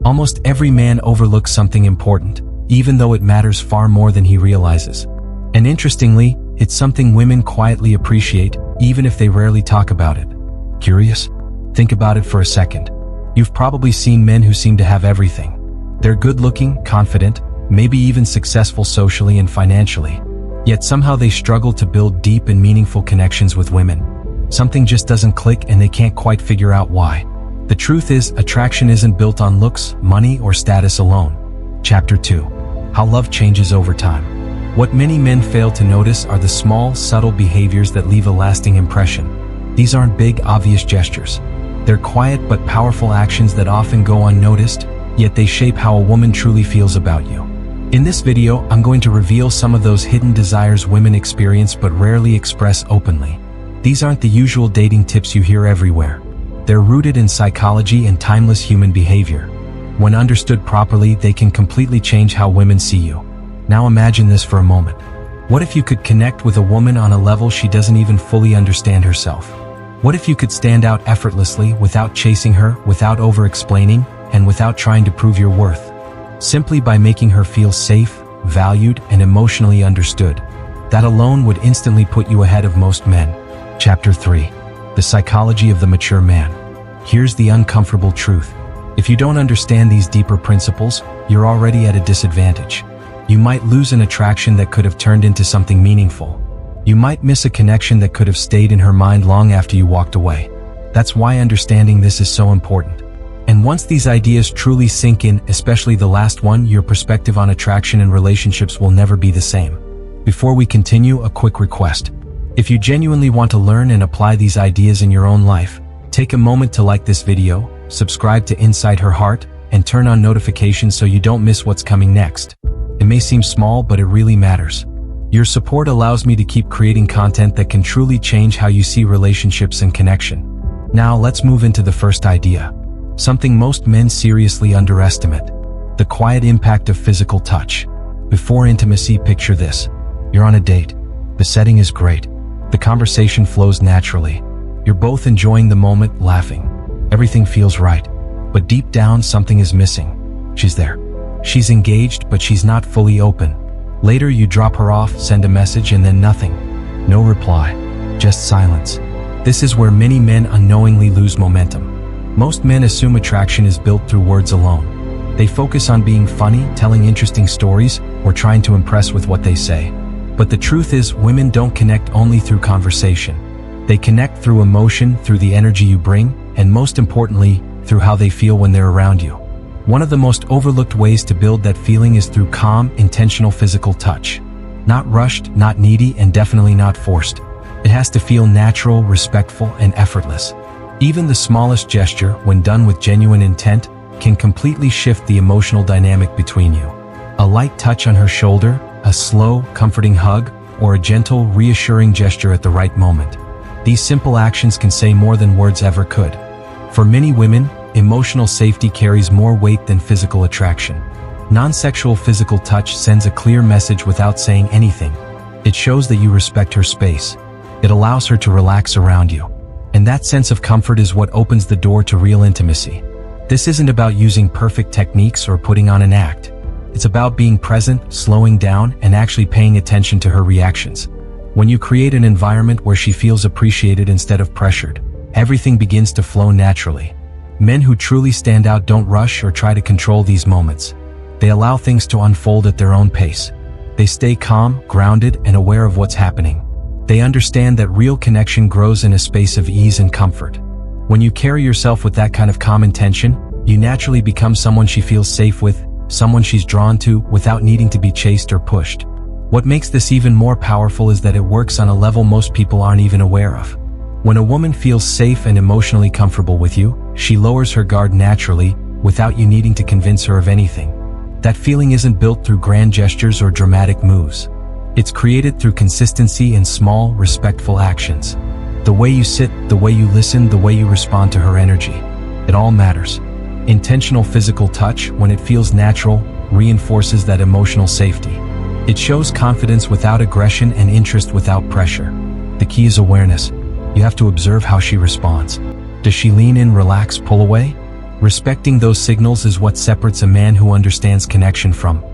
Almost every man overlooks something important, even though it matters far more than he realizes. And interestingly, it's something women quietly appreciate, even if they rarely talk about it. Curious? Think about it for a second. You've probably seen men who seem to have everything. They're good-looking, confident, maybe even successful socially and financially. Yet somehow they struggle to build deep and meaningful connections with women. Something just doesn't click and they can't quite figure out why. The truth is, attraction isn't built on looks, money, or status alone. Chapter 2. How love changes over time. What many men fail to notice are the small, subtle behaviors that leave a lasting impression. These aren't big, obvious gestures. They're quiet but powerful actions that often go unnoticed, yet they shape how a woman truly feels about you. In this video, I'm going to reveal some of those hidden desires women experience but rarely express openly. These aren't the usual dating tips you hear everywhere. They're rooted in psychology and timeless human behavior. When understood properly, they can completely change how women see you. Now imagine this for a moment. What if you could connect with a woman on a level she doesn't even fully understand herself? What if you could stand out effortlessly without chasing her, without over-explaining, and without trying to prove your worth? Simply by making her feel safe, valued, and emotionally understood. That alone would instantly put you ahead of most men. Chapter 3. The Psychology of the Mature Man. Here's the uncomfortable truth. If you don't understand these deeper principles, you're already at a disadvantage. You might lose an attraction that could have turned into something meaningful. You might miss a connection that could have stayed in her mind long after you walked away. That's why understanding this is so important. And once these ideas truly sink in, especially the last one, your perspective on attraction and relationships will never be the same. Before we continue, a quick request. If you genuinely want to learn and apply these ideas in your own life, take a moment to like this video, subscribe to Inside Her Heart, and turn on notifications so you don't miss what's coming next. It may seem small, but it really matters. Your support allows me to keep creating content that can truly change how you see relationships and connection. Now let's move into the first idea. Something most men seriously underestimate. The quiet impact of physical touch. Before intimacy, picture this. You're on a date. The setting is great. The conversation flows naturally. You're both enjoying the moment, laughing. Everything feels right. But deep down, something is missing. She's there. She's engaged, but she's not fully open. Later, you drop her off, send a message, and then nothing. No reply. Just silence. This is where many men unknowingly lose momentum. Most men assume attraction is built through words alone. They focus on being funny, telling interesting stories, or trying to impress with what they say. But the truth is, women don't connect only through conversation. They connect through emotion, through the energy you bring, and most importantly, through how they feel when they're around you. One of the most overlooked ways to build that feeling is through calm, intentional physical touch. Not rushed, not needy, and definitely not forced. It has to feel natural, respectful, and effortless. Even the smallest gesture, when done with genuine intent, can completely shift the emotional dynamic between you. A light touch on her shoulder, a slow, comforting hug, or a gentle, reassuring gesture at the right moment. These simple actions can say more than words ever could. For many women, emotional safety carries more weight than physical attraction. Non-sexual physical touch sends a clear message without saying anything. It shows that you respect her space. It allows her to relax around you. And that sense of comfort is what opens the door to real intimacy. This isn't about using perfect techniques or putting on an act. It's about being present, slowing down, and actually paying attention to her reactions. When you create an environment where she feels appreciated instead of pressured, everything begins to flow naturally. Men who truly stand out don't rush or try to control these moments. They allow things to unfold at their own pace. They stay calm, grounded, and aware of what's happening. They understand that real connection grows in a space of ease and comfort. When you carry yourself with that kind of calm intention, you naturally become someone she feels safe with, someone she's drawn to without needing to be chased or pushed. What makes this even more powerful is that it works on a level most people aren't even aware of. When a woman feels safe and emotionally comfortable with you, she lowers her guard naturally, without you needing to convince her of anything. That feeling isn't built through grand gestures or dramatic moves. It's created through consistency and small, respectful actions. The way you sit, the way you listen, the way you respond to her energy. It all matters. Intentional physical touch, when it feels natural, reinforces that emotional safety. It shows confidence without aggression and interest without pressure. The key is awareness. You have to observe how she responds. Does she lean in, relax, pull away? Respecting those signals is what separates a man who understands connection from